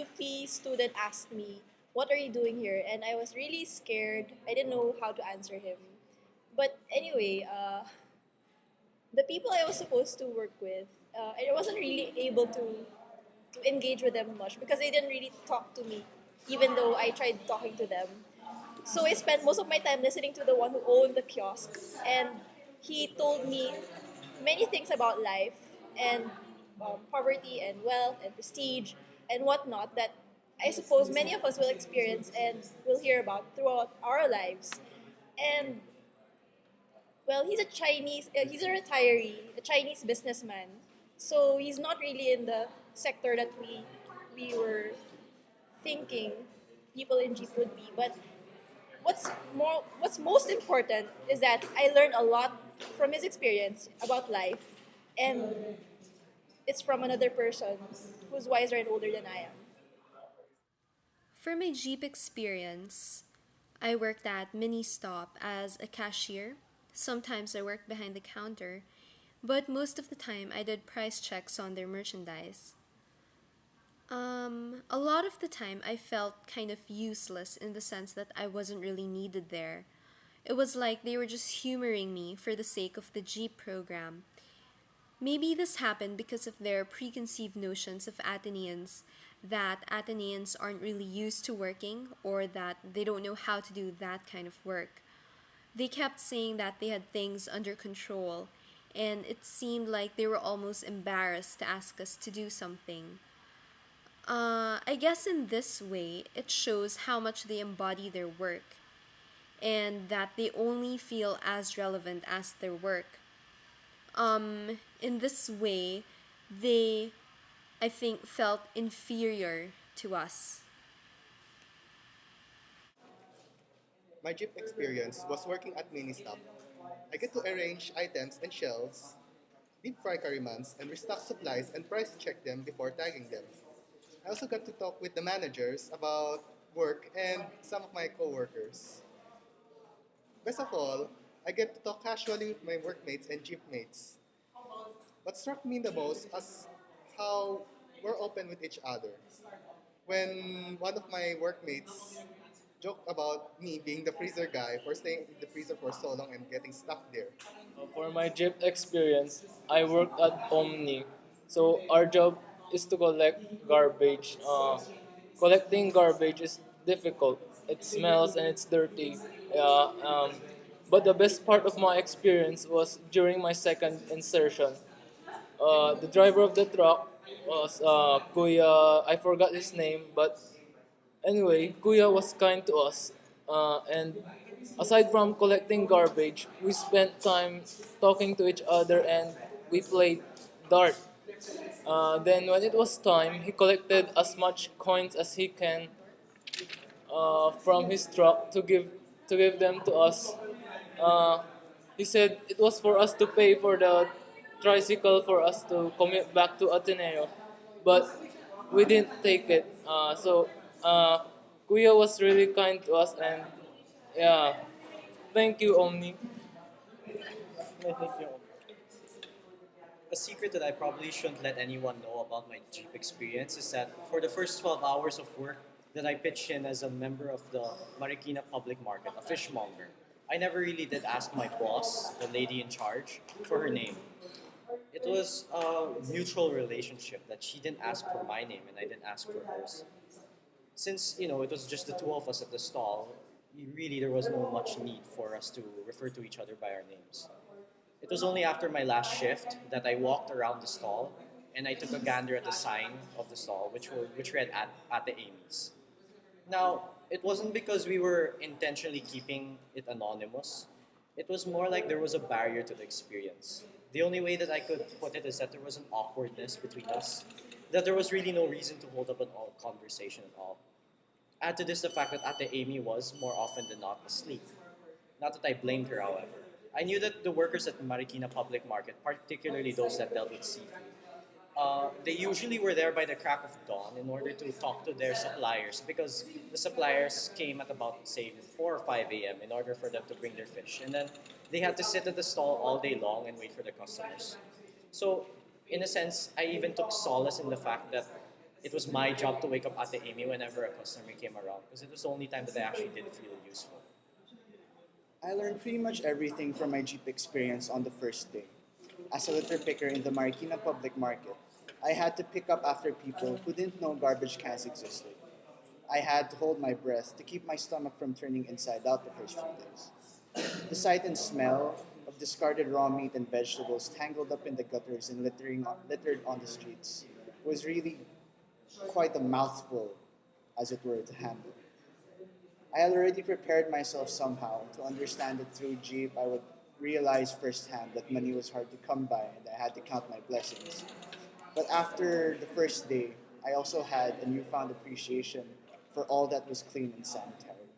UP student asked me, "What are you doing here?" And I was really scared. I didn't know how to answer him. But anyway, the people I was supposed to work with, I wasn't really able to engage with them much because they didn't really talk to me, even though I tried talking to them. So I spent most of my time listening to the one who owned the kiosk, and he told me many things about life and poverty and wealth and prestige and whatnot that I suppose many of us will experience and will hear about throughout our lives. And well, he's a retiree, a Chinese businessman. So he's not really in the sector that we were thinking people in Jeep would be. But what's most important is that I learned a lot from his experience about life, and it's from another person who's wiser and older than I am. For my Jeep experience, I worked at Mini Stop as a cashier. Sometimes I worked behind the counter, but most of the time I did price checks on their merchandise. A lot of the time I felt kind of useless in the sense that I wasn't really needed there. It was like they were just humoring me for the sake of the Jeep program. Maybe this happened because of their preconceived notions of Athenians, that Athenians aren't really used to working or that they don't know how to do that kind of work. They kept saying that they had things under control, and it seemed like they were almost embarrassed to ask us to do something. I guess in this way, it shows how much they embody their work and that they only feel as relevant as their work. In this way, they, I think, felt inferior to us. My Jeep experience was working at Ministop. I get to arrange items and shelves, deep fry karimans, and restock supplies and price check them before tagging them. I also got to talk with the managers about work and some of my coworkers. Best of all, I get to talk casually with my workmates and Jeep mates. What struck me the most is how we're open with each other. When one of my workmates joked about me being the freezer guy for staying in the freezer for so long and getting stuck there. For my Jeep experience, I worked at Omni. So our job is to collect garbage. Collecting garbage is difficult. It smells and it's dirty. Yeah, but the best part of my experience was during my second insertion. The driver of the truck was Kuya. I forgot his name, but anyway, Kuya was kind to us, and aside from collecting garbage, we spent time talking to each other and we played dart. Then, when it was time, he collected as much coins as he can from his truck to give them to us. Uh, he said it was for us to pay for the tricycle for us to commute back to Ateneo, but we didn't take it. So Kuya was really kind to us, and yeah, thank you, Omni. Thank you. A secret that I probably shouldn't let anyone know about my Jeep experience is that for the first 12 hours of work that I pitched in as a member of the Marikina Public Market, a fishmonger, I never really did ask my boss, the lady in charge, for her name. It was a mutual relationship that she didn't ask for my name and I didn't ask for hers. Since it was just the two of us at the stall, really there was no much need for us to refer to each other by our names. It was only after my last shift that I walked around the stall and I took a gander at the sign of the stall, which read at the Amy's. Now, it wasn't because we were intentionally keeping it anonymous. It was more like there was a barrier to the experience. The only way that I could put it is that there was an awkwardness between us, that there was really no reason to hold up an all conversation at all. Add to this the fact that Ate Amy was, more often than not, asleep. Not that I blamed her, however. I knew that the workers at Marikina Public Market, particularly those that dealt with seafood, they usually were there by the crack of dawn in order to talk to their suppliers because the suppliers came at about, say, 4 or 5 a.m. in order for them to bring their fish. And then they had to sit at the stall all day long and wait for the customers. So, in a sense, I even took solace in the fact that it was my job to wake up Ate Amy whenever a customer came around because it was the only time that I actually did feel useful. I learned pretty much everything from my Jeep experience on the first day. As a litter picker in the Marikina Public Market, I had to pick up after people who didn't know garbage cans existed. I had to hold my breath to keep my stomach from turning inside out the first few days. The sight and smell of discarded raw meat and vegetables tangled up in the gutters and littered on the streets was really quite a mouthful, as it were, to handle. I had already prepared myself somehow to understand that through Jeep I would realize firsthand that money was hard to come by and I had to count my blessings. But after the first day, I also had a newfound appreciation for all that was clean and sanitary.